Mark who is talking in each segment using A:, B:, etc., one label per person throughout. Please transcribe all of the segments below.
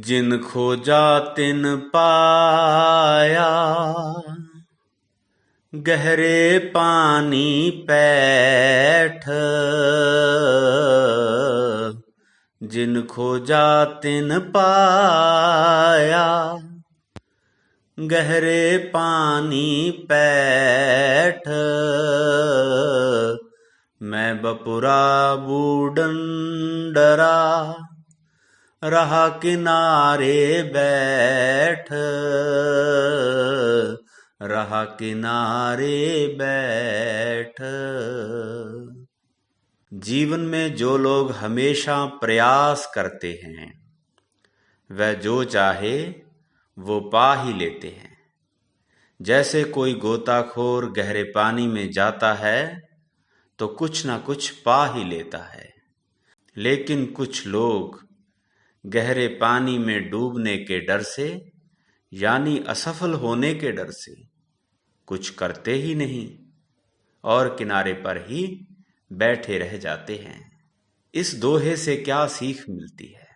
A: जिन खोजा तिन पाया, गहरे पानी पैठ। जिन खोजा तिन पाया, गहरे पानी पैठ। मैं बपुरा बूढ़न डरा, रहा किनारे बैठ। रहा किनारे बैठ। जीवन में जो लोग हमेशा प्रयास करते हैं, वह जो चाहे वो पा ही लेते हैं। जैसे कोई गोताखोर गहरे पानी में जाता है तो कुछ ना कुछ पा ही लेता है, लेकिन कुछ लोग गहरे पानी में डूबने के डर से, यानी असफल होने के डर से, कुछ करते ही नहीं और किनारे पर ही बैठे रह जाते हैं। इस दोहे से क्या सीख मिलती है?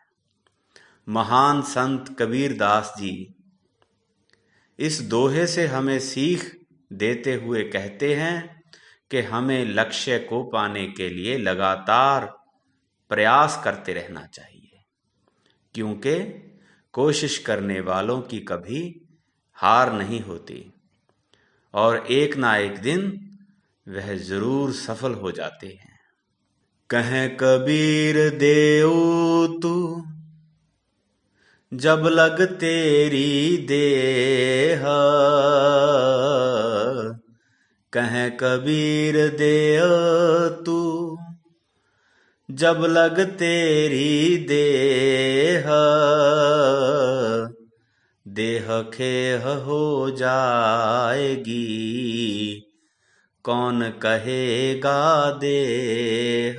A: महान संत कबीर दास जी इस दोहे से हमें सीख देते हुए कहते हैं कि हमें लक्ष्य को पाने के लिए लगातार प्रयास करते रहना चाहिए, क्योंकि कोशिश करने वालों की कभी हार नहीं होती और एक ना एक दिन वह जरूर सफल हो जाते हैं। कहें कबीर देव तू, जब लग तेरी देह। कहें कबीर देव तू, जब लग तेरी देह। देह खेह हो जाएगी, कौन कहेगा देह।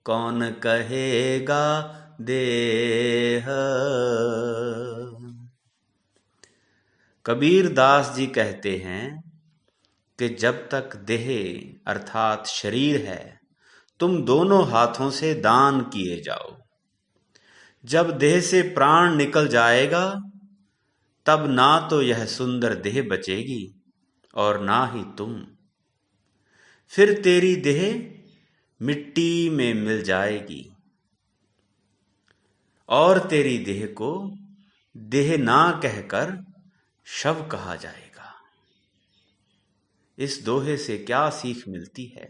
A: कौन कहेगा देह। कबीर दास जी कहते हैं कि जब तक देह अर्थात शरीर है, तुम दोनों हाथों से दान किए जाओ। जब देह से प्राण निकल जाएगा, तब ना तो यह सुंदर देह बचेगी और ना ही तुम। फिर तेरी देह मिट्टी में मिल जाएगी और तेरी देह को देह ना कहकर शव कहा जाएगा। इस दोहे से क्या सीख मिलती है?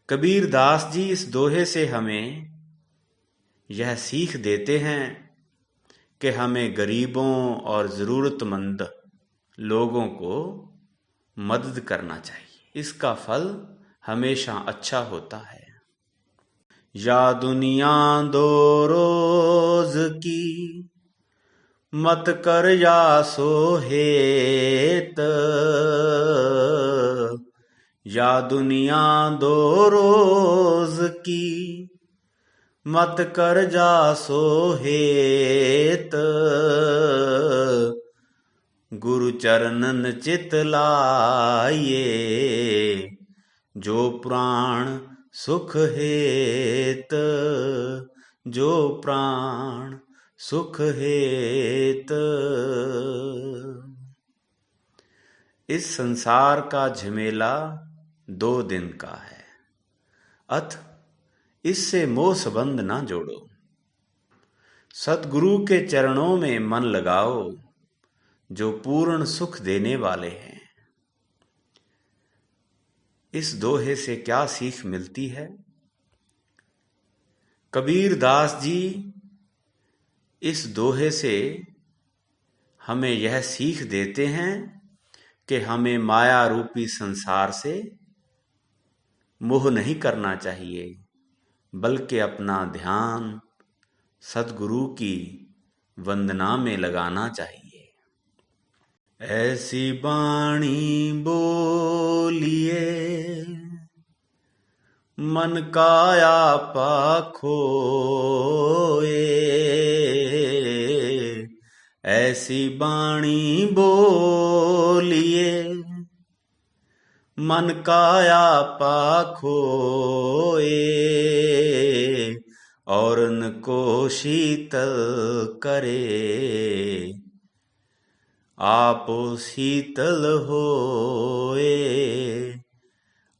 A: कबीर दास जी इस दोहे से हमें यह सीख देते हैं कि हमें गरीबों और ज़रूरतमंद लोगों को मदद करना चाहिए। इसका फल हमेशा अच्छा होता है। या दुनिया दो रोज की, मत कर या सो हेत। या दुनिया दो रोज की, मत कर जा सो हेत। गुरु चरणन चित लाइए, जो प्राण सुख हेत। जो प्राण सुख हेत। इस संसार का झमेला 2 दिन का है, अथ इससे मोह संबंध ना जोड़ो। सतगुरु के चरणों में मन लगाओ, जो पूर्ण सुख देने वाले हैं। इस दोहे से क्या सीख मिलती है? कबीर दास जी इस दोहे से हमें यह सीख देते हैं कि हमें माया रूपी संसार से मोह नहीं करना चाहिए, बल्कि अपना ध्यान सद्गुरु की वंदना में लगाना चाहिए। ऐसी बाणी बोलिए, मन काया पाखोए। ऐसी बाणी बोलिए, मन काया पाखोए। और उनको शीतल करे। आपो शीतल होए,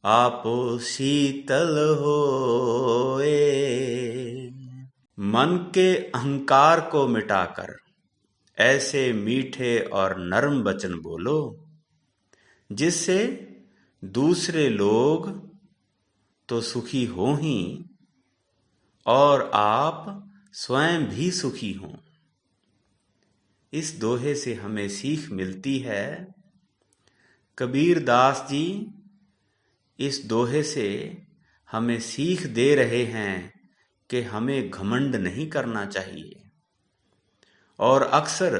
A: आपो शीतल होए। मन के अहंकार को मिटाकर ऐसे मीठे और नर्म वचन बोलो जिससे दूसरे लोग तो सुखी हों ही और आप स्वयं भी सुखी हों। इस दोहे से हमें सीख मिलती है। कबीर दास जी इस दोहे से हमें सीख दे रहे हैं कि हमें घमंड नहीं करना चाहिए और अक्सर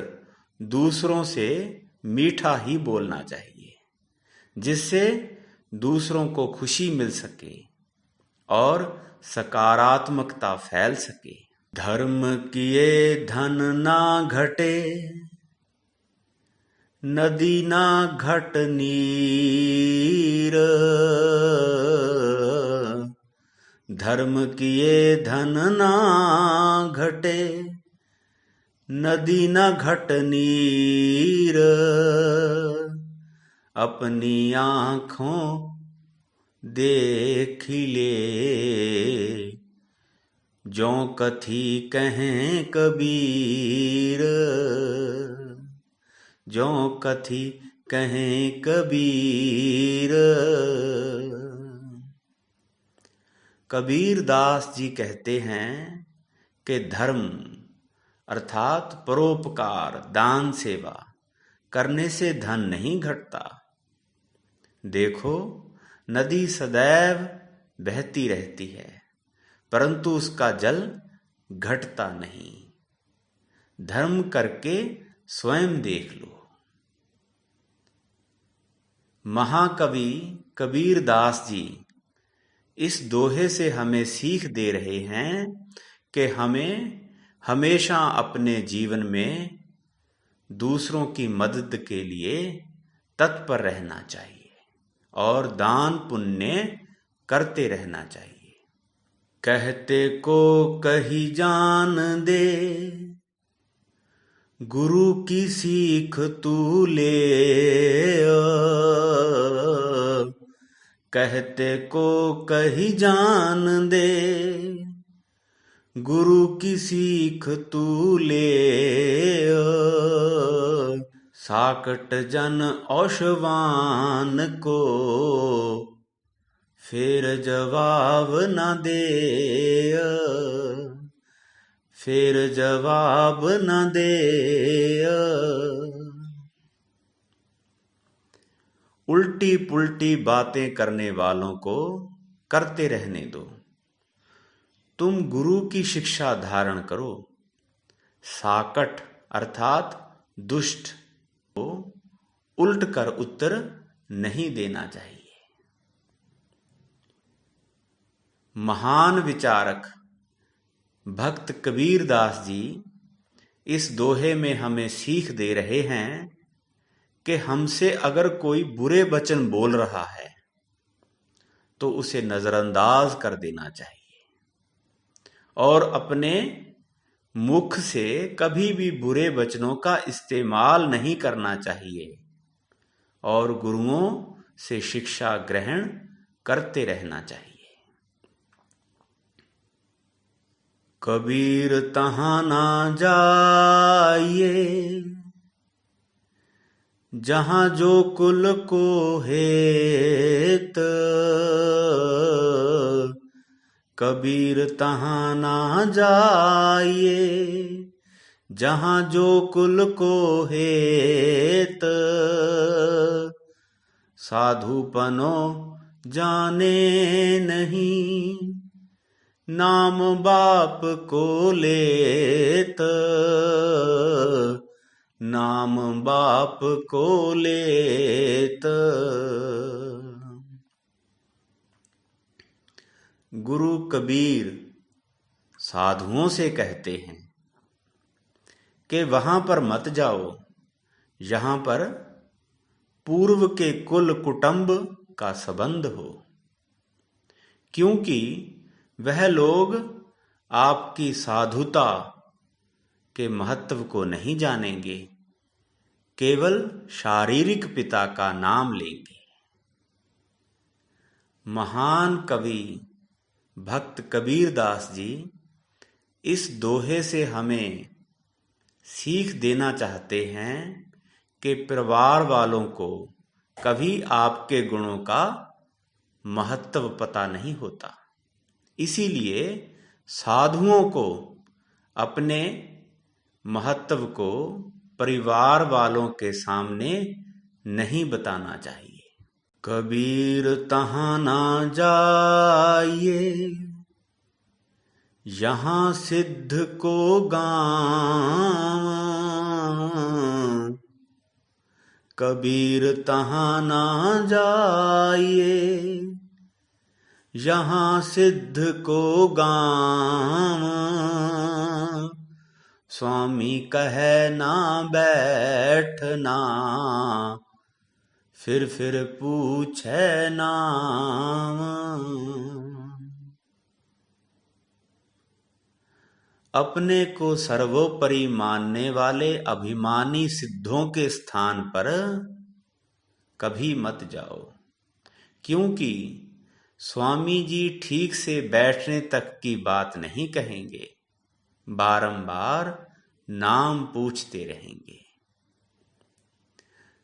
A: दूसरों से मीठा ही बोलना चाहिए जिससे दूसरों को खुशी मिल सके और सकारात्मकता फैल सके। धर्म किए धन ना घटे, नदी ना घट नीर। धर्म किए धन ना घटे, नदी न घट नीर। अपनी आँखों देख ले, ज्यों कथी कहें कबीर। ज्यों कथी कहें कबीर। कबीर दास जी कहते हैं कि धर्म अर्थात परोपकार, दान सेवा करने से धन नहीं घटता। देखो, नदी सदैव बहती रहती है परंतु उसका जल घटता नहीं। धर्म करके स्वयं देख लो। महाकवि कबीर दास जी इस दोहे से हमें सीख दे रहे हैं कि हमें हमेशा अपने जीवन में दूसरों की मदद के लिए तत्पर रहना चाहिए और दान पुण्य करते रहना चाहिए। कहते को कही जान दे, गुरु की सीख तू ले। कहते को कही जान दे, गुरु की सीख तू ले। साकट जन औशवान को फिर जवाब न दे। फिर जवाब न दे। उल्टी पुल्टी बातें करने वालों को करते रहने दो। तुम गुरु की शिक्षा धारण करो। साकट अर्थात दुष्ट को उल्ट कर उत्तर नहीं देना चाहिए। महान विचारक भक्त कबीर दास जी इस दोहे में हमें सीख दे रहे हैं कि हमसे अगर कोई बुरे वचन बोल रहा है तो उसे नजरअंदाज कर देना चाहिए और अपने मुख से कभी भी बुरे वचनों का इस्तेमाल नहीं करना चाहिए और गुरुओं से शिक्षा ग्रहण करते रहना चाहिए। कबीर तहाँ ना जाइए, जहाँ जो कुल को हेत। कबीर तहाँ ना जाइए, जहाँ जो कुल को हेत। साधुपनो जाने नहीं, नाम बाप को लेत। नाम बाप को लेत। गुरु कबीर साधुओं से कहते हैं कि वहां पर मत जाओ जहां पर पूर्व के कुल कुटुंब का संबंध हो, क्योंकि वह लोग आपकी साधुता के महत्व को नहीं जानेंगे, केवल शारीरिक पिता का नाम लेंगे। महान कवि भक्त कबीर दास जी इस दोहे से हमें सीख देना चाहते हैं कि परिवार वालों को कभी आपके गुणों का महत्व पता नहीं होता। इसीलिए साधुओं को अपने महत्व को परिवार वालों के सामने नहीं बताना चाहिए। कबीर तहाँ ना जाइए, यहाँ सिद्ध को गाँव। कबीर तहाँ ना जाइए, यहाँ सिद्ध को गाँव। स्वामी कहे ना बैठना, फिर पूछे नाम। अपने को सर्वोपरि मानने वाले अभिमानी सिद्धों के स्थान पर कभी मत जाओ, क्योंकि स्वामी जी ठीक से बैठने तक की बात नहीं कहेंगे, बारंबार नाम पूछते रहेंगे।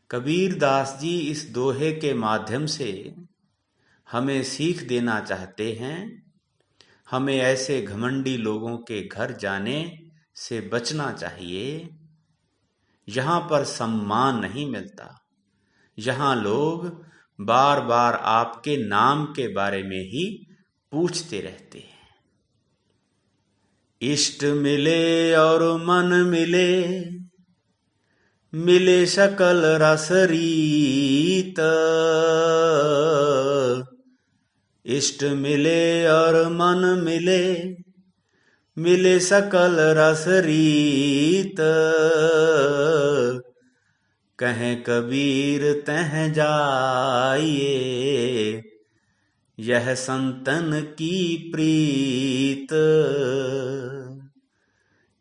A: कबीर दास जी इस दोहे के माध्यम से हमें सीख देना चाहते हैं, हमें ऐसे घमंडी लोगों के घर जाने से बचना चाहिए। यहाँ पर सम्मान नहीं मिलता, यहाँ लोग बार बार आपके नाम के बारे में ही पूछते रहते हैं। इष्ट मिले और मन मिले, मिले सकल रस रीत। इष्ट मिले और मन मिले, मिले सकल रस रीत। कहें कबीर तह जाइए, यह संतन की प्रीत।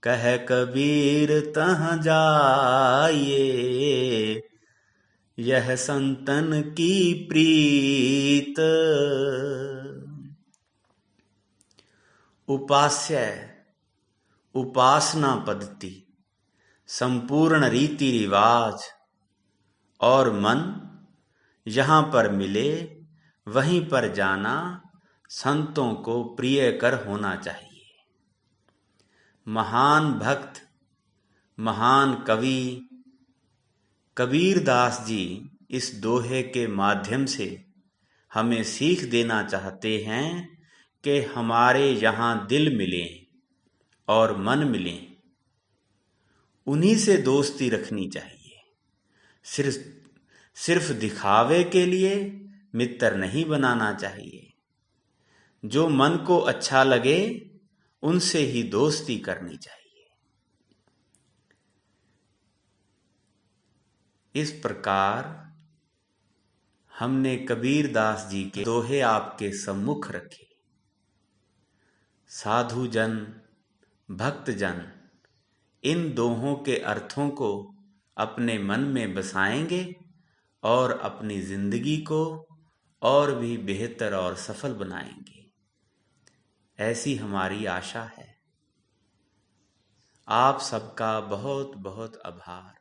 A: कह कबीर तह जाइए, यह संतन की प्रीत। उपास्य उपासना पद्धति, संपूर्ण रीति रिवाज और मन यहाँ पर मिले वहीं पर जाना संतों को प्रिय कर होना चाहिए। महान भक्त, महान कवि कबीर दास जी इस दोहे के माध्यम से हमें सीख देना चाहते हैं कि हमारे यहाँ दिल मिले और मन मिले, उन्हीं से दोस्ती रखनी चाहिए। सिर्फ दिखावे के लिए मित्र नहीं बनाना चाहिए। जो मन को अच्छा लगे उनसे ही दोस्ती करनी चाहिए। इस प्रकार हमने कबीर दास जी के दोहे आपके सम्मुख रखे। साधु जन, भक्त जन इन दोहों के अर्थों को अपने मन में बसाएंगे और अपनी जिंदगी को और भी बेहतर और सफल बनाएंगे, ऐसी हमारी आशा है। आप सबका बहुत बहुत आभार।